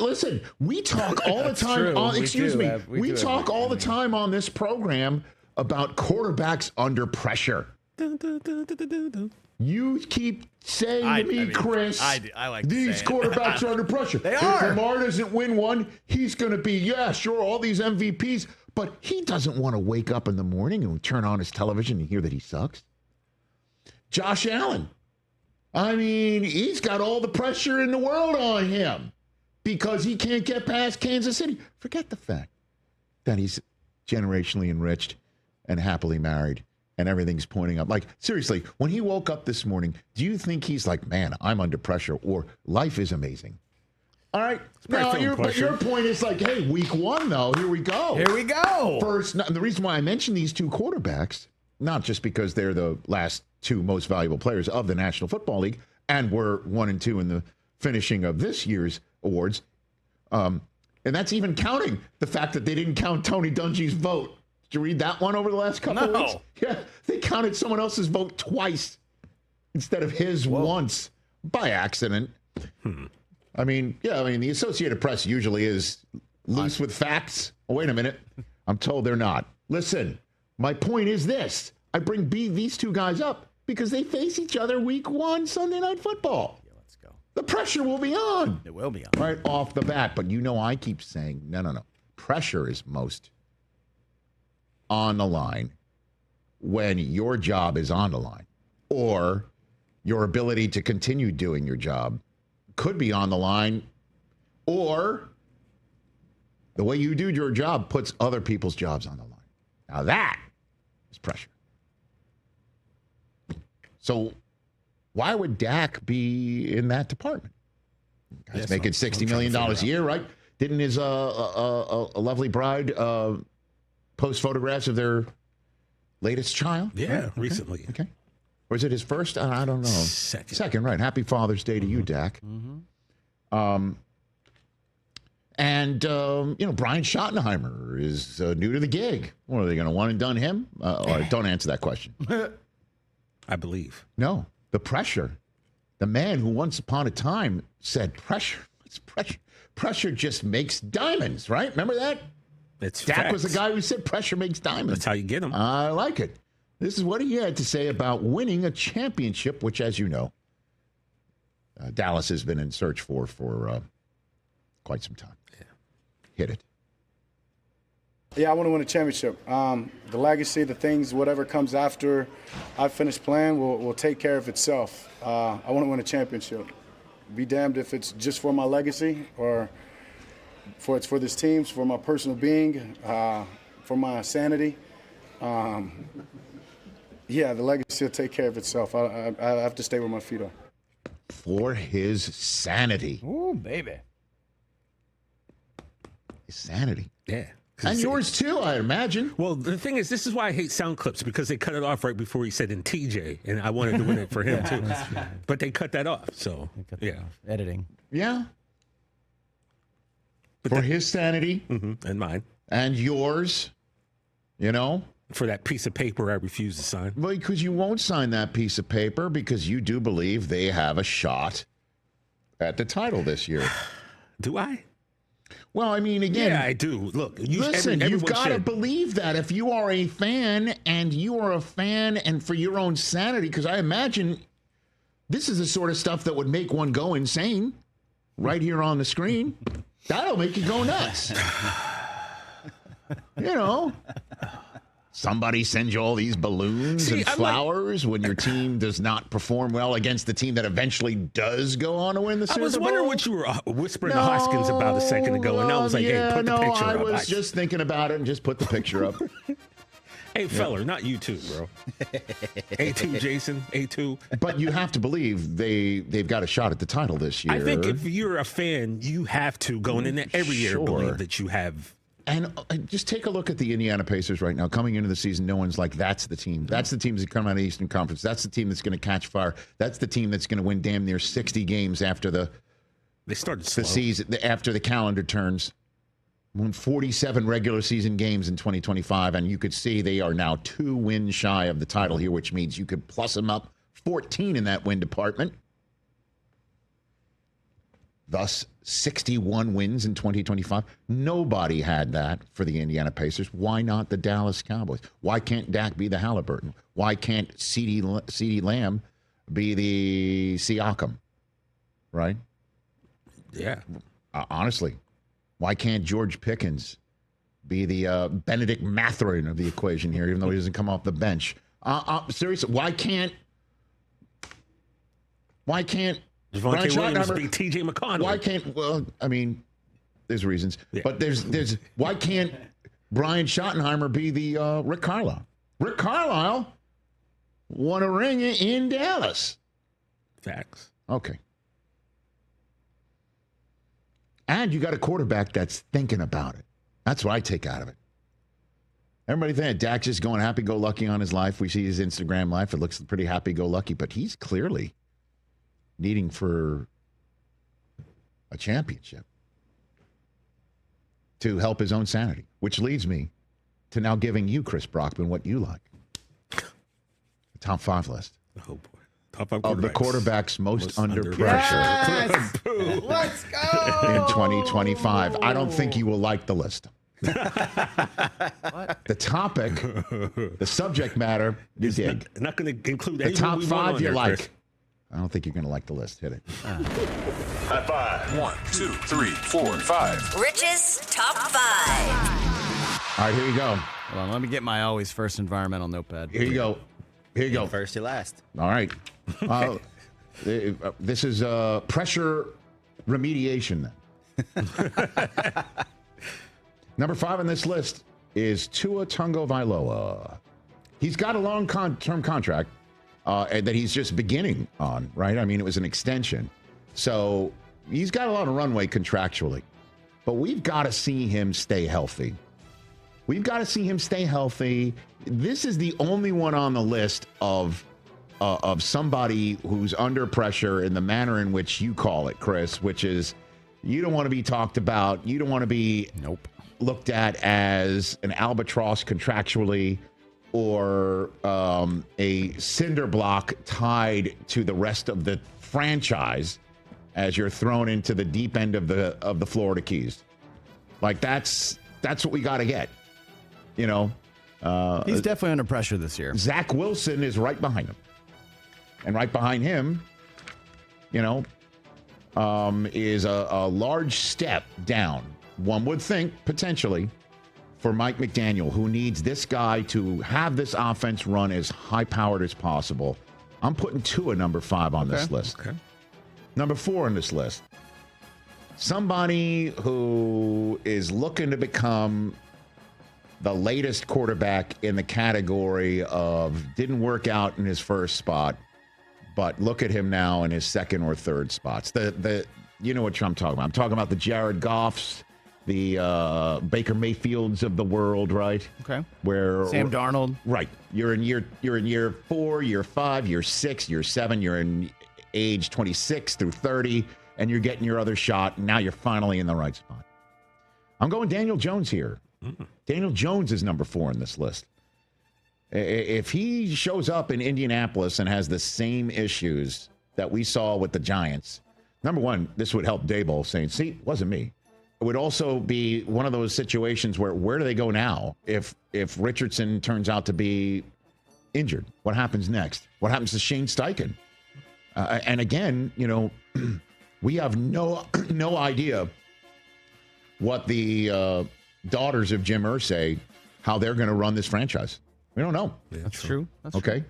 Listen, we talk all the time we talk all the time on this program about quarterbacks under pressure. You keep saying to me, Chris, I like these quarterbacks are under pressure. They If are. Lamar doesn't win one, he's going to be, all these MVPs. But he doesn't want to wake up in the morning and turn on his television and hear that he sucks. Josh Allen. I mean, he's got all the pressure in the world on him because he can't get past Kansas City. Forget the fact that he's generationally enriched and happily married. And everything's pointing up. Like, seriously, when he woke up this morning, do you think he's like, man, I'm under pressure, or life is amazing? All right. Now, but your point is like, hey, week one, though, here we go. Here we go. First, the reason why I mentioned these two quarterbacks, not just because they're the last two most valuable players of the National Football League, and were 1 and 2 in the finishing of this year's awards, and that's even counting the fact that they didn't count Tony Dungy's vote. Did you read that one over the last couple of weeks? Yeah, they counted someone else's vote twice instead of his once by accident. I mean, the Associated Press usually is loose with facts. Oh, wait a minute. I'm told they're not. Listen, my point is this. I bring these two guys up because they face each other week one Sunday Night Football. Yeah, let's go. The pressure will be on. It will be on. Right off the bat. But I keep saying, no. Pressure is most on the line when your job is on the line, or your ability to continue doing your job could be on the line, or the way you do your job puts other people's jobs on the line. Now that is pressure. So why would Dak be in that department? He's making $60 million a year, right? Didn't his a lovely bride post photographs of their latest child? Yeah, right? recently. Okay. Or is it his first? I don't know. Second, right. Happy Father's Day to you, Dak. And Brian Schottenheimer is new to the gig. What, are they going to one and done him? Or don't answer that question. I believe. No. The pressure. The man who once upon a time said pressure. It's pressure. Pressure just makes diamonds, right? Remember that? Dak was the guy who said pressure makes diamonds. That's how you get them. I like it. This is what he had to say about winning a championship, which, as you know, Dallas has been in search for quite some time. Yeah. Hit it. Yeah, I want to win a championship. The legacy, the things, whatever comes after I finish playing will take care of itself. I want to win a championship. Be damned if it's just for my legacy or for this team, for my personal being, for my sanity. Yeah, the legacy will take care of itself. I have to stay where my feet are. For his sanity. Ooh, baby. His sanity. Yeah. And yours too, I imagine. Well, the thing is, this is why I hate sound clips, because they cut it off right before he said in TJ, and I wanted to win it for him too. But they cut that off, so yeah. Editing. Yeah. But for his sanity. And mine. And yours, For that piece of paper I refuse to sign. Well, because you won't sign that piece of paper because you do believe they have a shot at the title this year. Do I? Well, I mean, again. Yeah, I do. Look, listen, you've got to believe that if you are a fan and for your own sanity, because I imagine this is the sort of stuff that would make one go insane right here on the screen. That'll make you go nuts. Somebody sends you all these balloons and flowers when your team does not perform well against the team that eventually does go on to win the Super Bowl. I was wondering what you were whispering to Hoskins about a second ago, and I was like, hey, put the picture up. I was just thinking about it and just put the picture up. Hey, feller, not you too, bro. A2, Jason, A2. But you have to believe they've got a shot at the title this year. I think if you're a fan, you have to, going in there every year, believe that you have. And just take a look at the Indiana Pacers right now. Coming into the season, no one's like, that's the team. That's the team that's come out of the Eastern Conference. That's the team that's going to catch fire. That's the team that's going to win damn near 60 games after the season, after the calendar turns. Won 47 regular season games in 2025, and you could see they are now 2 wins shy of the title here, which means you could plus them up 14 in that win department. thus 61 wins in 2025. Nobody had that for the Indiana Pacers. Why not the Dallas Cowboys? Why can't Dak be the Halliburton? Why can't CeeDee Lamb be the Siakam? Right? Yeah. Honestly, why can't George Pickens be the Benedict Mathurin of the equation here, even though he doesn't come off the bench? Seriously, why can't Javonte Williams be T.J. McConnell? Why can't? Well, I mean, there's reasons, but there's why can't Brian Schottenheimer be the Rick Carlisle? Rick Carlisle won a ring in Dallas. Facts. Okay. And you got a quarterback that's thinking about it. That's what I take out of it. Everybody thinks Dak's just going happy-go-lucky on his life. We see his Instagram life. It looks pretty happy-go-lucky, but he's clearly needing for a championship to help his own sanity, which leads me to now giving you, Chris Brockman, what you like. The top 5 list. Oh, boy. Top 5 of the quarterbacks most under pressure. Yes! Let's go! In 2025. I don't think you will like the list. What? The topic, the subject matter, you dig. Not going to include The top 5 you like. Chris. I don't think you're going to like the list. Hit it. High five. 1, 2, 3, 4, 5. Rich's Top 5. All right, here you go. Hold on, let me get my always first environmental notepad. Here you go. Here you go. First to last. All right. This is pressure remediation. Number 5 on this list is Tua Tagovailoa. He's got a long-term contract that he's just beginning on, right? I mean, it was an extension. So he's got a lot of runway contractually. But we've got to see him stay healthy. We've got to see him stay healthy. This is the only one on the list of somebody who's under pressure in the manner in which you call it, Chris, which is you don't want to be talked about. You don't want to be looked at as an albatross contractually or a cinder block tied to the rest of the franchise as you're thrown into the deep end of the Florida Keys. Like that's what we got to get. You know, he's definitely under pressure this year. Zach Wilson is right behind him. And right behind him, you know, is a large step down, one would think, potentially, for Mike McDaniel, who needs this guy to have this offense run as high-powered as possible. I'm putting Tua number 5 on this list. Okay. Number 4 on this list, somebody who is looking to become the latest quarterback in the category of didn't work out in his first spot, but look at him now in his second or third spots. You know what I'm talking about. I'm talking about the Jared Goffs, the Baker Mayfields of the world, right? Okay. Where Sam Darnold. Right. You're in year 4, year 5, year 6, year 7. You're in age 26 through 30, and you're getting your other shot. And now you're finally in the right spot. I'm going Daniel Jones here. Daniel Jones is number 4 in this list. If he shows up in Indianapolis and has the same issues that we saw with the Giants, number 1, this would help Daboll saying, see, it wasn't me. It would also be one of those situations where do they go now if Richardson turns out to be injured? What happens next? What happens to Shane Steichen? And again, you know, we have no idea what the daughters of Jim Irsay, how they're going to run this franchise. We don't know. Yeah, That's true. That's okay.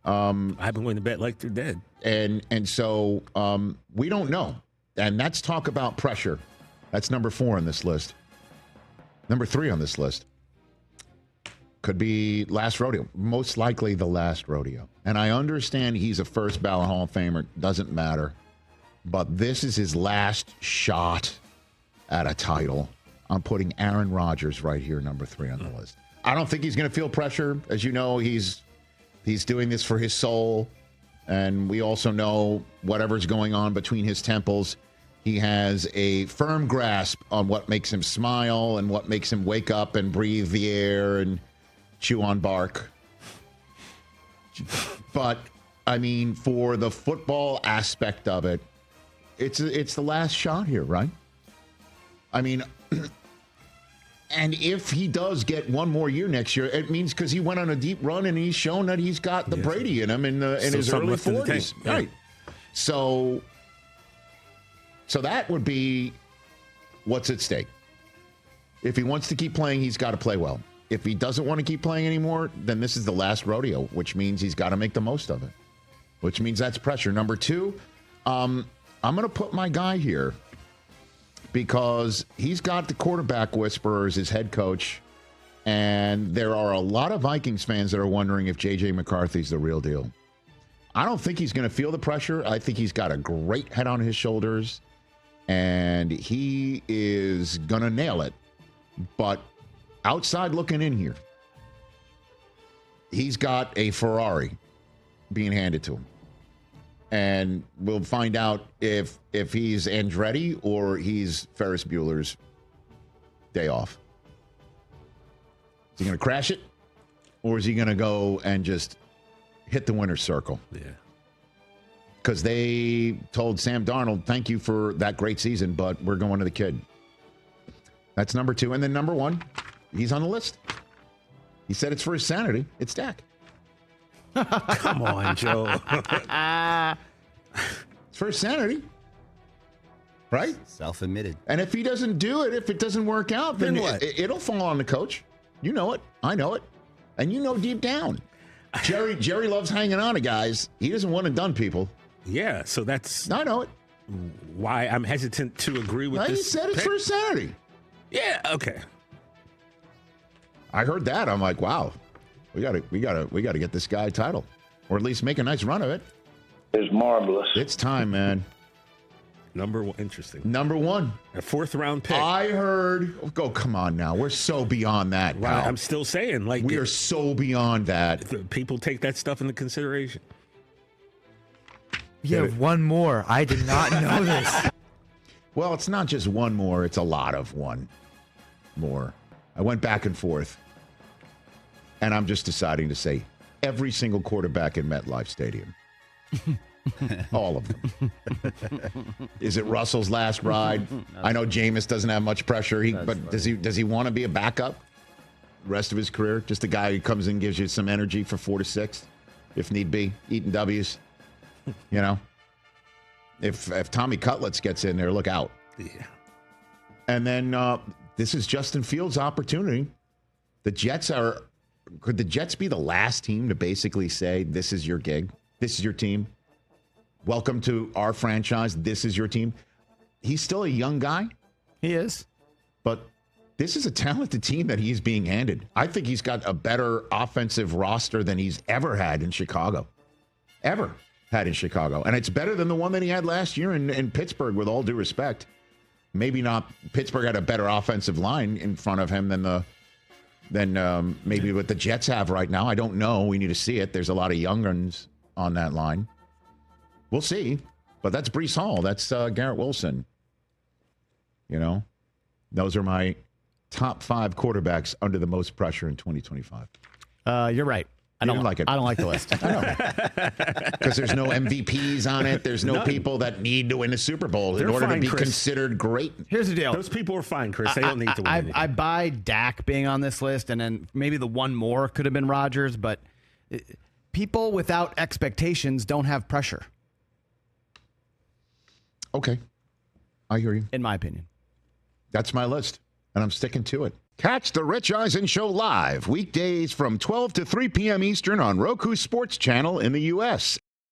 I've been going to bet like they're dead. And so we don't know. And that's talk about pressure. That's number 4 on this list. Number 3 on this list could be last rodeo. Most likely the last rodeo. And I understand he's a first ballot Hall of Famer. Doesn't matter. But this is his last shot at a title. I'm putting Aaron Rodgers right here, number 3 on the list. I don't think he's going to feel pressure. As you know, he's doing this for his soul. And we also know whatever's going on between his temples, he has a firm grasp on what makes him smile and what makes him wake up and breathe the air and chew on bark. But, I mean, for the football aspect of it, it's the last shot here, right? I mean, and if he does get one more year next year, it means because he went on a deep run and he's shown that he's got the Brady in him in his early 40s. Right. So that would be what's at stake. If he wants to keep playing, he's got to play well. If he doesn't want to keep playing anymore, then this is the last rodeo, which means he's got to make the most of it, which means that's pressure. Number two, I'm going to put my guy here because he's got the quarterback whisperer as his head coach, and there are a lot of Vikings fans that are wondering if J.J. McCarthy's the real deal. I don't think he's going to feel the pressure. I think he's got a great head on his shoulders, and he is going to nail it. But outside looking in here, he's got a Ferrari being handed to him. And we'll find out if he's Andretti or he's Ferris Bueller's day off. Is he going to crash it? Or is he going to go and just hit the winner's circle? Yeah. Because they told Sam Darnold, thank you for that great season, but we're going to the kid. That's number two. And then number one, he's on the list. He said it's for his sanity. It's Dak. Come on, Joe. It's for his sanity. Right? Self-admitted. And if he doesn't do it, if it doesn't work out, then what? It'll fall on the coach. You know it. I know it. And you know deep down. Jerry loves hanging on to guys. He doesn't want to done people. Yeah, so that's I know it. why I'm hesitant to agree with this. He said it's pick. for his sanity. Yeah, okay. I heard that. I'm like, wow. We gotta get this guy a title. Or at least make a nice run of it. It's marvelous. It's time, man. Number one, interesting. Number one. A fourth-round pick. I heard. Oh, come on now. We're so beyond that. Wow, Pal. I'm still saying, like, We are so beyond that. people take that stuff into consideration. You have one more. I did not know this. Well, it's not just one more. It's a lot of one more. I went back and forth. And I'm just deciding to say every single quarterback in MetLife Stadium. All of them. Is it Russell's last ride? I know Jameis doesn't have much pressure, but does he want to be a backup the rest of his career? Just a guy who comes in and gives you some energy for 4 to 6, if need be, eating W's. You know, if Tommy Cutlets gets in there, look out. Yeah. And then this is Justin Fields' opportunity. Could the Jets be the last team to basically say, this is your gig? This is your team? Welcome to our franchise. This is your team. He's still a young guy. He is. But this is a talented team that he's being handed. I think he's got a better offensive roster than he's ever had in Chicago. Ever had in Chicago. And it's better than the one that he had last year in Pittsburgh, with all due respect. Maybe not. Pittsburgh had a better offensive line in front of him than maybe what the Jets have right now. I don't know. We need to see it. There's a lot of young ones on that line. We'll see. But that's Breece Hall. That's Garrett Wilson. You know, those are my top 5 quarterbacks under the most pressure in 2025. You're right. I don't like it. I don't like the list. I know. Because there's no MVPs on it. There's no people that need to win a Super Bowl in order to be considered great. Here's the deal. Those people are fine, Chris. They don't need to win anything. I buy Dak being on this list, and then maybe the one more could have been Rodgers, but people without expectations don't have pressure. Okay. I hear you. In my opinion. That's my list, and I'm sticking to it. Catch the Rich Eisen Show live weekdays from 12 to 3 p.m. Eastern on Roku Sports Channel in the U.S.